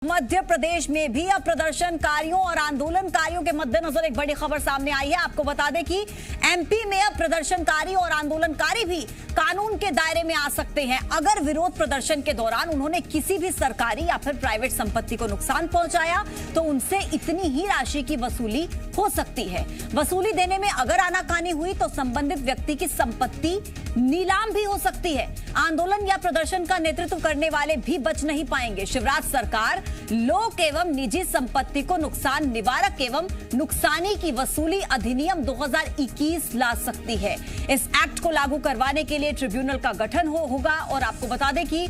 मध्य प्रदेश में भी अब प्रदर्शनकारियों और आंदोलनकारियों के मद्देनजर एक बड़ी खबर सामने आई है। आपको बता दें कि एमपी में अब प्रदर्शनकारी और आंदोलनकारी भी कानून के दायरे में आ सकते हैं अगर विरोध प्रदर्शन के दौरान उन्होंने किसी भी सरकारी या फिर प्राइवेट संपत्ति को नुकसान पहुंचाया तो उनसे इतनी ही राशि की वसूली हो सकती है। वसूली देने में अगर आनाकानी हुई तो संबंधित व्यक्ति की संपत्ति नीलाम भी हो सकती है। आंदोलन या प्रदर्शन का नेतृत्व करने वाले भी बच नहीं पाएंगे। शिवराज सरकार लोक एवं निजी संपत्ति को नुकसान निवारक एवं नुकसानी की वसूली अधिनियम 2021 ला सकती है। इस एक्ट को लागू करवाने के लिए ट्रिब्यूनल का गठन होगा और आपको बता दें कि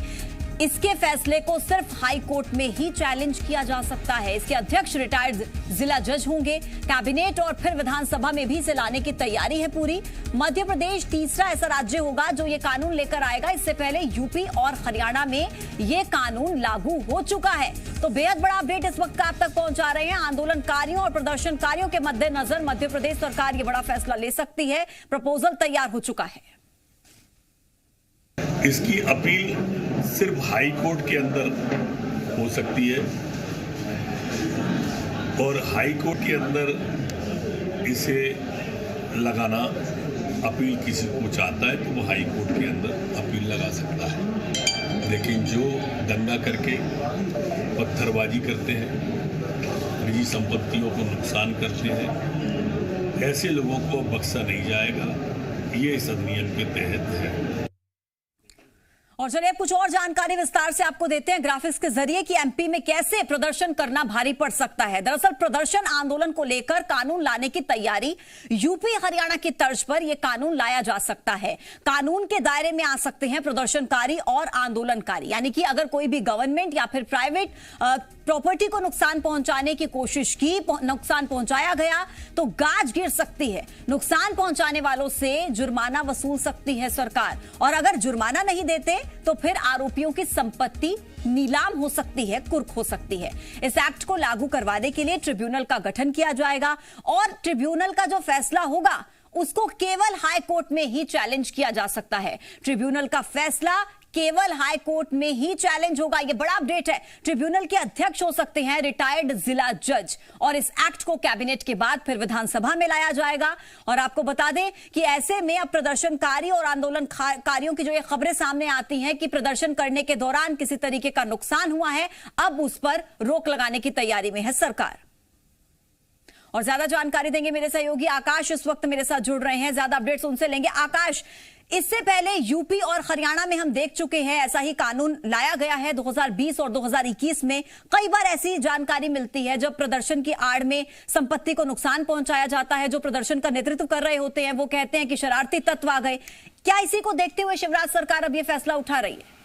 इसके फैसले को सिर्फ हाई कोर्ट में ही चैलेंज किया जा सकता है। इसके अध्यक्ष रिटायर्ड जिला जज होंगे। कैबिनेट और फिर विधानसभा में भी इसे लाने की तैयारी है पूरी। मध्य प्रदेश तीसरा ऐसा राज्य होगा जो ये कानून लेकर आएगा। इससे पहले यूपी और हरियाणा में ये कानून लागू हो चुका है। तो बेहद बड़ा अपडेट इस वक्त आप तक पहुंचा रहे हैं। आंदोलनकारियों और प्रदर्शनकारियों के मद्देनजर मध्य प्रदेश सरकार ये बड़ा फैसला ले सकती है। प्रपोजल तैयार हो चुका है। इसकी अपील सिर्फ हाई कोर्ट के अंदर हो सकती है और हाई कोर्ट के अंदर इसे लगाना अपील किसी को चाहता है तो वो हाई कोर्ट के अंदर अपील लगा सकता है। लेकिन जो दंगा करके पत्थरबाजी करते हैं, निजी संपत्तियों को नुकसान करते हैं, ऐसे लोगों को बख्शा नहीं जाएगा। ये इस अधिनियम के तहत है। और चलिए कुछ और जानकारी विस्तार से आपको देते हैं ग्राफिक्स के जरिए कि एमपी में कैसे प्रदर्शन करना भारी पड़ सकता है। दरअसल प्रदर्शन आंदोलन को लेकर कानून लाने की तैयारी यूपी हरियाणा की तर्ज पर यह कानून लाया जा सकता है। कानून के दायरे में आ सकते हैं प्रदर्शनकारी और आंदोलनकारी, यानी कि अगर कोई भी गवर्नमेंट या फिर प्राइवेट प्रॉपर्टी को नुकसान पहुंचाने की कोशिश की, नुकसान पहुंचाया गया तो गाज गिर सकती है। नुकसान पहुंचाने वालों से जुर्माना वसूल सकती है सरकार और अगर जुर्माना नहीं देते तो फिर आरोपियों की संपत्ति नीलाम हो सकती है, कुर्क हो सकती है। इस एक्ट को लागू करवाने के लिए ट्रिब्यूनल का गठन किया जाएगा और ट्रिब्यूनल का जो फैसला होगा उसको केवल हाई कोर्ट में ही चैलेंज किया जा सकता है। ट्रिब्यूनल का फैसला केवल हाई कोर्ट में ही चैलेंज होगा। यह बड़ा अपडेट है। ट्रिब्यूनल के अध्यक्ष हो सकते हैं रिटायर्ड जिला जज और इस एक्ट को कैबिनेट के बाद फिर विधानसभा में लाया जाएगा। और आपको बता दें कि ऐसे में अब प्रदर्शनकारी और आंदोलनकारियों की जो ये खबरें सामने आती हैं कि प्रदर्शन करने के दौरान किसी तरीके का नुकसान हुआ है, अब उस पर रोक लगाने की तैयारी में है सरकार। और ज्यादा जानकारी देंगे मेरे सहयोगी आकाश, इस वक्त मेरे साथ जुड़ रहे हैं। ज्यादा अपडेट्स उनसे लेंगे। आकाश, इससे पहले यूपी और हरियाणा में हम देख चुके हैं ऐसा ही कानून लाया गया है 2020 और 2021 में। कई बार ऐसी जानकारी मिलती है जब प्रदर्शन की आड़ में संपत्ति को नुकसान पहुंचाया जाता है। जो प्रदर्शन का नेतृत्व कर रहे होते हैं वो कहते हैं कि शरारती तत्व आ गए। क्या इसी को देखते हुए शिवराज सरकार अब यह फैसला उठा रही है?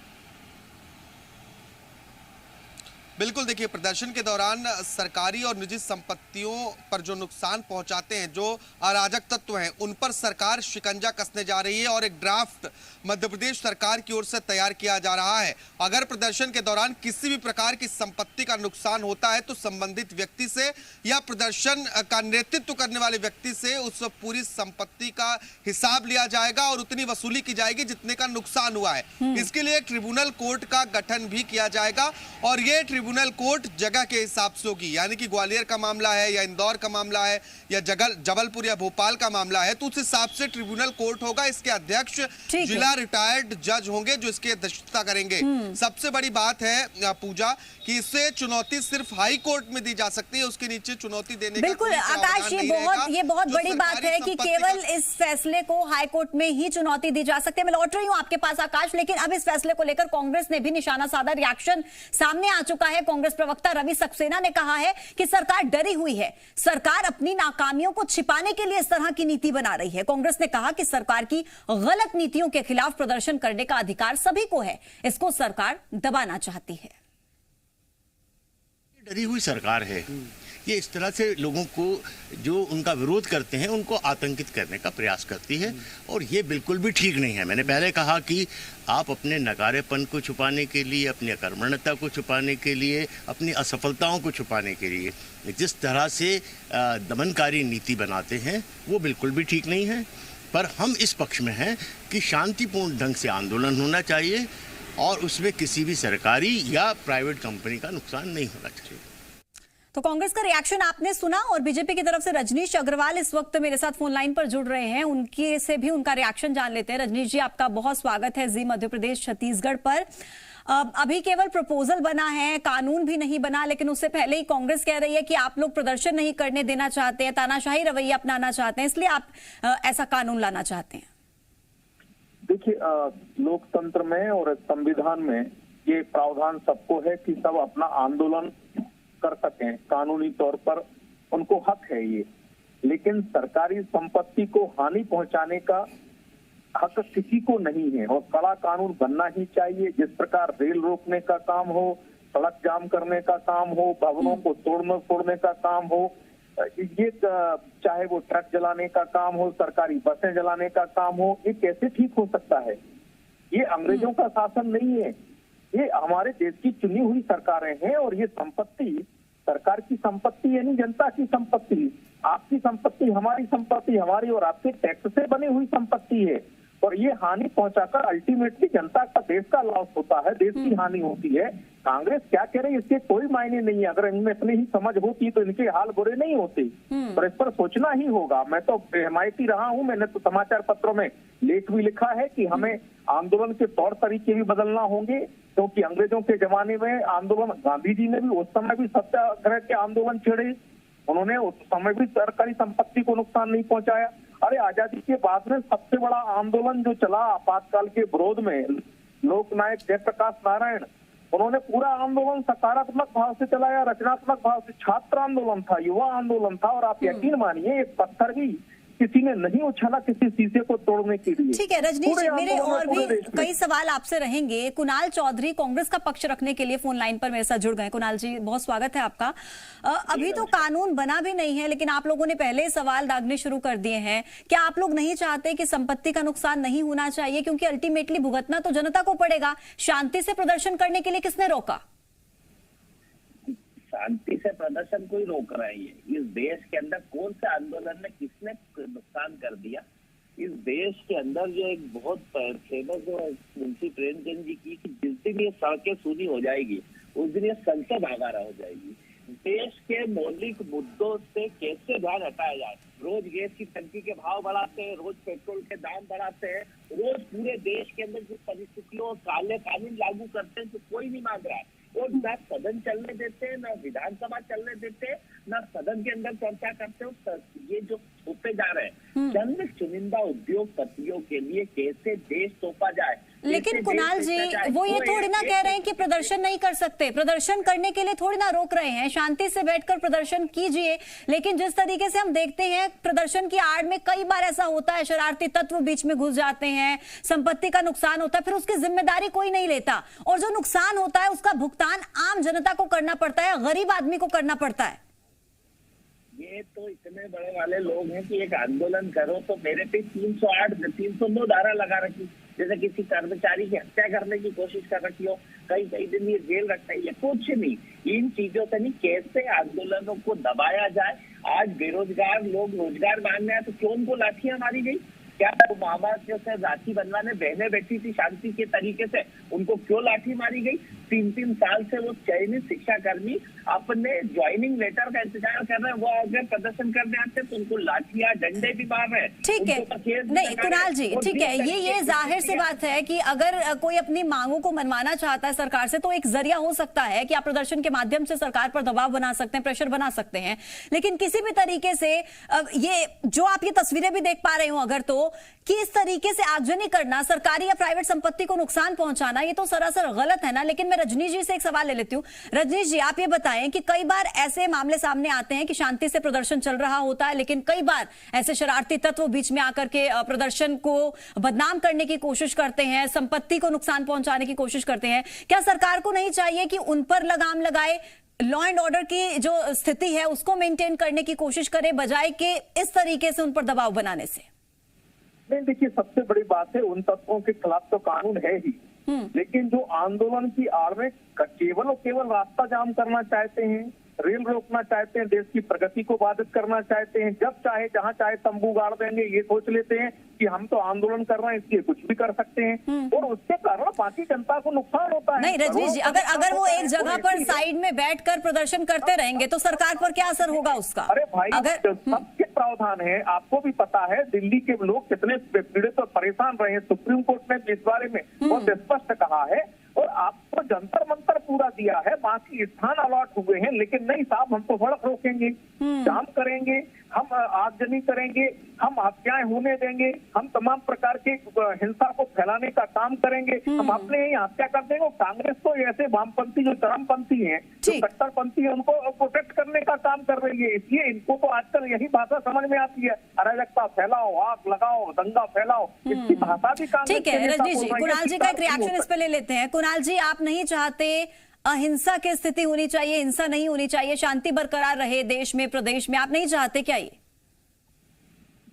बिल्कुल, देखिए प्रदर्शन के दौरान सरकारी और निजी संपत्तियों पर जो नुकसान पहुंचाते हैं, जो अराजक तत्व हैं, उन पर सरकार शिकंजा कसने जा रही है और एक ड्राफ्ट मध्य प्रदेश सरकार की ओर से तैयार किया जा रहा है। अगर प्रदर्शन के दौरान किसी भी प्रकार की संपत्ति का नुकसान होता है तो संबंधित व्यक्ति से या प्रदर्शन का नेतृत्व करने वाले व्यक्ति से उस पूरी संपत्ति का हिसाब लिया जाएगा और उतनी वसूली की जाएगी जितने का नुकसान हुआ है। इसके लिए ट्रिब्यूनल कोर्ट का गठन भी किया जाएगा और ये ट्रिब्यूनल कोर्ट जगह के हिसाब से होगी, यानी कि ग्वालियर का मामला है या इंदौर का मामला है या जबलपुर या भोपाल का मामला है तो उस हिसाब से ट्रिब्यूनल कोर्ट होगा। इसके अध्यक्ष जिला रिटायर्ड जज होंगे जो इसकी अध्यक्षता करेंगे। सबसे बड़ी बात है पूजा कि इससे चुनौती सिर्फ हाई कोर्ट में दी जा सकती है, उसके नीचे चुनौती देने का बिल्कुल आकाश, ये बहुत बड़ी बात है कि केवल इस फैसले को हाई कोर्ट में ही चुनौती दी जा सकती है। मैं लौट रही हूं आपके पास आकाश, लेकिन अब इस फैसले को लेकर कांग्रेस ने भी निशाना साधा। रिएक्शन सामने आ चुका है। कांग्रेस प्रवक्ता रवि सक्सेना ने कहा है कि सरकार डरी हुई है, सरकार अपनी नाकामियों को छिपाने के लिए इस तरह की नीति बना रही है। कांग्रेस ने कहा कि सरकार की गलत नीतियों के खिलाफ प्रदर्शन करने का अधिकार सभी को है, इसको सरकार दबाना चाहती है। डरी हुई सरकार है। ये इस तरह से लोगों को जो उनका विरोध करते हैं उनको आतंकित करने का प्रयास करती है और ये बिल्कुल भी ठीक नहीं है। मैंने पहले कहा कि आप अपने नकारेपन को छुपाने के लिए, अपनी अकर्मण्यता को छुपाने के लिए, अपनी असफलताओं को छुपाने के लिए जिस तरह से दमनकारी नीति बनाते हैं वो बिल्कुल भी ठीक नहीं है। पर हम इस पक्ष में हैं कि शांतिपूर्ण ढंग से आंदोलन होना चाहिए और उसमें किसी भी सरकारी या प्राइवेट कंपनी का नुकसान नहीं होना चाहिए। तो कांग्रेस का रिएक्शन आपने सुना, और बीजेपी की तरफ से रजनीश अग्रवाल इस वक्त मेरे साथ फोन लाइन पर जुड़ रहे हैं, उनके से भी उनका रिएक्शन जान लेते हैं। रजनीश जी, आपका बहुत स्वागत है जी मध्य प्रदेश छत्तीसगढ़ पर। अभी केवल प्रपोजल बना है, कानून भी नहीं बना, लेकिन उससे पहले ही कांग्रेस कह रही है कि आप लोग प्रदर्शन नहीं करने देना चाहते हैं, तानाशाही रवैया अपनाना चाहते हैं, इसलिए आप ऐसा कानून लाना चाहते हैं। देखिए, लोकतंत्र में और संविधान में ये प्रावधान सबको है कि सब अपना आंदोलन कर सकें, कानूनी तौर पर उनको हक है ये। लेकिन सरकारी संपत्ति को हानि पहुंचाने का हक किसी को नहीं है, और कड़ा कानून बनना ही चाहिए। जिस प्रकार रेल रोकने का काम हो, सड़क जाम करने का काम हो, भवनों को तोड़ने फोड़ने का काम हो, ये चाहे वो ट्रक जलाने का काम हो, सरकारी बसें जलाने का काम हो, ये कैसे ठीक हो सकता है? ये अंग्रेजों का शासन नहीं है, ये हमारे देश की चुनी हुई सरकारें हैं। और ये संपत्ति सरकार की संपत्ति यानी जनता की संपत्ति, आपकी संपत्ति, हमारी संपत्ति, हमारी और आपके टैक्स से बनी हुई संपत्ति है। और ये हानि पहुंचाकर अल्टीमेटली जनता का, देश का लॉस होता है, देश की हानि होती है। कांग्रेस क्या कह रही है इसके कोई मायने नहीं है। अगर इनमें अपनी ही समझ होती तो इनके हाल बुरे नहीं होते, पर इस पर सोचना ही होगा। मैं तो हिमायती रहा हूं, मैंने तो समाचार पत्रों में लेख भी लिखा है कि हमें आंदोलन के तौर तरीके भी बदलना होंगे, क्योंकि अंग्रेजों के जमाने में आंदोलन, गांधी जी ने भी उस समय भी सत्याग्रह के आंदोलन छेड़े, उन्होंने उस समय भी सरकारी संपत्ति को नुकसान नहीं पहुंचाया। अरे आजादी के बाद में सबसे बड़ा आंदोलन जो चला आपातकाल के विरोध में, लोकनायक जयप्रकाश नारायण, उन्होंने पूरा आंदोलन सकारात्मक भाव से चलाया, रचनात्मक भाव से। छात्र आंदोलन था, युवा आंदोलन था, और आप यकीन मानिए एक पत्थर भी किसी ने नहीं उछाला किसी शीशे को तोड़ने के लिए। ठीक है रजनीश, मेरे और भी कई सवाल आपसे रहेंगे। कुणाल चौधरी कांग्रेस का पक्ष रखने के लिए फोन लाइन पर मेरे साथ जुड़ गए। कुणाल जी, बहुत स्वागत है आपका। अभी तो कानून बना भी नहीं है, लेकिन आप लोगों ने पहले सवाल दागने शुरू कर दिए हैं। क्या आप लोग नहीं चाहते कि संपत्ति का नुकसान नहीं होना चाहिए, क्योंकि अल्टीमेटली भुगतना तो जनता को पड़ेगा? शांति से प्रदर्शन करने के लिए किसने रोका? शांति से प्रदर्शन कोई रोक रहा है? इस देश के अंदर कौन सा आंदोलन में किसने नुकसान कर दिया? इस देश के अंदर जो एक बहुत फेमस मुंशी प्रेमचंद जी की कि जिस दिन ये सड़कें सूनी हो जाएगी उस दिन ये संसद आगारा हो जाएगी। देश के मौलिक मुद्दों से कैसे ध्यान हटाया जाए? रोज गैस की टंकी के भाव बढ़ाते हैं, रोज पेट्रोल के दाम बढ़ाते हैं, रोज पूरे देश के अंदर जिस परिस्थितियों काले कानून लागू करते हैं तो कोई नहीं मांग रहा है। और ना सदन चलने देते हैं, ना विधानसभा चलने देते हैं, ना सदन के अंदर चर्चा करते हो। ये जो थोपे जा रहे हैं चंद चुनिंदा उद्योगपतियों के लिए कैसे देश तोपा जाए। लेकिन कुणाल जी, वो ये थोड़ी ना कह रहे हैं कि प्रदर्शन नहीं कर सकते, प्रदर्शन करने के लिए थोड़ी ना रोक रहे हैं। शांति से बैठकर प्रदर्शन कीजिए, लेकिन जिस तरीके से हम देखते हैं प्रदर्शन की आड़ में कई बार ऐसा होता है, शरारती तत्व बीच में घुस जाते हैं, संपत्ति का नुकसान होता है, फिर उसकी जिम्मेदारी कोई नहीं लेता, और जो नुकसान होता है उसका भुगतान आम जनता को करना पड़ता है, गरीब आदमी को करना पड़ता है। ये तो इतने बड़े वाले लोग हैं कि एक आंदोलन करो तो मेरे पे 308 309 धारा लगा रखी, जैसे किसी कर्मचारी की हत्या करने की कोशिश कर रखी हो, कई दिन ये जेल रखता है। ये कुछ नहीं, इन चीजों से नहीं, कैसे आंदोलनों को दबाया जाए। आज बेरोजगार लोग रोजगार मांगने आए तो क्यों उनको लाठियां मारी गई? क्या वो मामा से राखी बनवाने बहनें बैठी थी शांति के तरीके से, उनको क्यों लाठी मारी गई? 3 साल से वो चयनित शिक्षा कर्मी अपने ज्वाइनिंग लेटर का इंतजार कर रहे हैं, वो अगर प्रदर्शन करने आते तो उनको लाठियां डंडे भी मार रहे हैं। ठीक है, नहीं कुणाल जी, ठीक है, ये जाहिर सी बात है कि अगर कोई अपनी मांगों को मनवाना चाहता है सरकार से तो एक जरिया हो सकता है कि आप प्रदर्शन के माध्यम से सरकार पर दबाव बना सकते हैं, प्रेशर बना सकते हैं। लेकिन किसी भी तरीके से ये जो आप ये तस्वीरें भी देख पा रहे हो अगर, तो कि इस तरीके से आगजनी करना, सरकारी या प्राइवेट संपत्ति को नुकसान पहुंचाना, ये तो सरासर गलत है ना। लेकिन मैं रजनीश जी से एक सवाल ले लेती हूँ। रजनीश जी, आप ये बताएं कि कई बार ऐसे मामले सामने आते हैं कि शांति से प्रदर्शन चल रहा होता है, लेकिन कई बार ऐसे शरारती तत्व बीच में आकर के प्रदर्शन को बदनाम करने की कोशिश करते हैं, संपत्ति को नुकसान पहुंचाने की कोशिश करते हैं। क्या सरकार को नहीं चाहिए कि उन पर लगाम लगाए, लॉ एंड ऑर्डर की जो स्थिति है उसको मेंटेन करने की कोशिश करे, बजाय के इस तरीके से उन पर दबाव बनाने से? नहीं, देखिए, सबसे बड़ी बात है उन तत्वों के खिलाफ तो कानून है ही, लेकिन जो आंदोलन की आड़ में केवल और केवल रास्ता जाम करना चाहते हैं, रेल रोकना चाहते हैं, देश की प्रगति को बाधित करना चाहते हैं, जब चाहे जहां चाहे तंबू गाड़ देंगे, ये सोच लेते हैं कि हम तो आंदोलन कर रहे हैं इसलिए कुछ भी कर सकते हैं और उसके कारण बाकी जनता को नुकसान होता है। नहीं रजनीश जी, अगर वो एक जगह पर साइड में बैठकर प्रदर्शन करते रहेंगे तो सरकार पर क्या असर होगा उसका? अरे भाई, सबके प्रावधान है, आपको भी पता है दिल्ली के लोग कितने पीड़ित और परेशान रहे हैं। सुप्रीम कोर्ट ने इस बारे में बहुत स्पष्ट कहा है और आपको जंतर मंतर पूरा दिया है, बाकी स्थान अलॉट हुए हैं, लेकिन नहीं साहब, हम तो सड़क रोकेंगे, जाम करेंगे, हम आगजनी करेंगे, हम हत्याएं होने देंगे, हम तमाम प्रकार के हिंसा को फैलाने का काम करेंगे, हम अपने ही हत्या कर देंगे। कांग्रेस तो ऐसे वामपंथी जो चरमपंथी हैं, जो कट्टरपंथी है, उनको प्रोटेक्ट करने का काम कर रही है। इसलिए इनको तो आजकल यही भाषा समझ में आती है, अराजकता फैलाओ, आग लगाओ, दंगा फैलाओ, इसकी भाषा भी कांग्रेस। ठीक है रजनीश जी, कुणाल जी का एक रिएक्शन इस पे ले लेते हैं। कुणाल जी, आप नहीं चाहते अहिंसा की स्थिति होनी चाहिए, हिंसा नहीं होनी चाहिए, शांति बरकरार रहे देश में, प्रदेश में, आप नहीं चाहते क्या ये?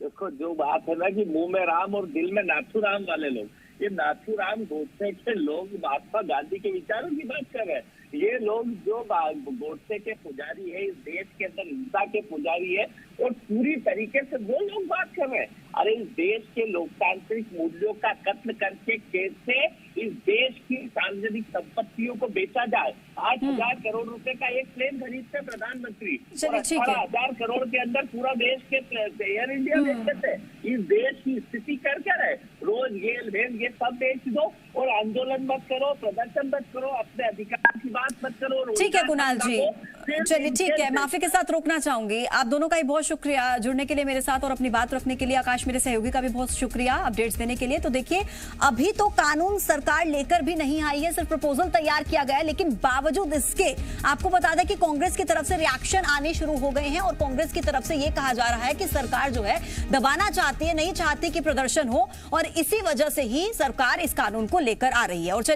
देखो, जो बात है ना कि मुंह में राम और दिल में नाथूराम वाले लोग, ये नाथूराम गोडसे के लोग महात्मा गांधी के विचारों की बात कर रहे हैं। ये लोग जो गोडसे के पुजारी है, इस देश के अंदर हिंसा के पुजारी है और पूरी तरीके से वो लोग बात कर रहे हैं। अरे इस देश के लोकतांत्रिक मूल्यों का कत्ल करके कैसे इस देश की सार्वजनिक संपत्तियों को बेचा जाए। 8,000 करोड़ रुपए का एक प्लेन खरीदते प्रधानमंत्री और 18,000 करोड़ के अंदर पूरा देश के एयर इंडिया बेचते थे। इस देश की स्थिति कर क्या रहे? रोज ये सब बेच दो और आंदोलन मत करो, प्रदर्शन मत करो, अपने अधिकार की बात मत करो। ठीक है कुणाल जी, चलिए ठीक है, माफी के साथ रोकना चाहूंगी। आप दोनों का ही बहुत शुक्रिया जुड़ने के लिए मेरे साथ और अपनी बात रखने के लिए। आकाश मेरे सहयोगी का भी बहुत शुक्रिया अपडेट्स देने के लिए। तो देखिए, अभी तो कानून सरकार लेकर भी नहीं आई है, सिर्फ प्रपोजल तैयार किया गया है, लेकिन बावजूद इसके आपको बता दें कि कांग्रेस की तरफ से रिएक्शन आने शुरू हो गए हैं और कांग्रेस की तरफ से यह कहा जा रहा है कि सरकार जो है दबाना चाहती है, नहीं चाहती कि प्रदर्शन हो और इसी वजह से ही सरकार इस कानून को लेकर आ रही है। और चलिए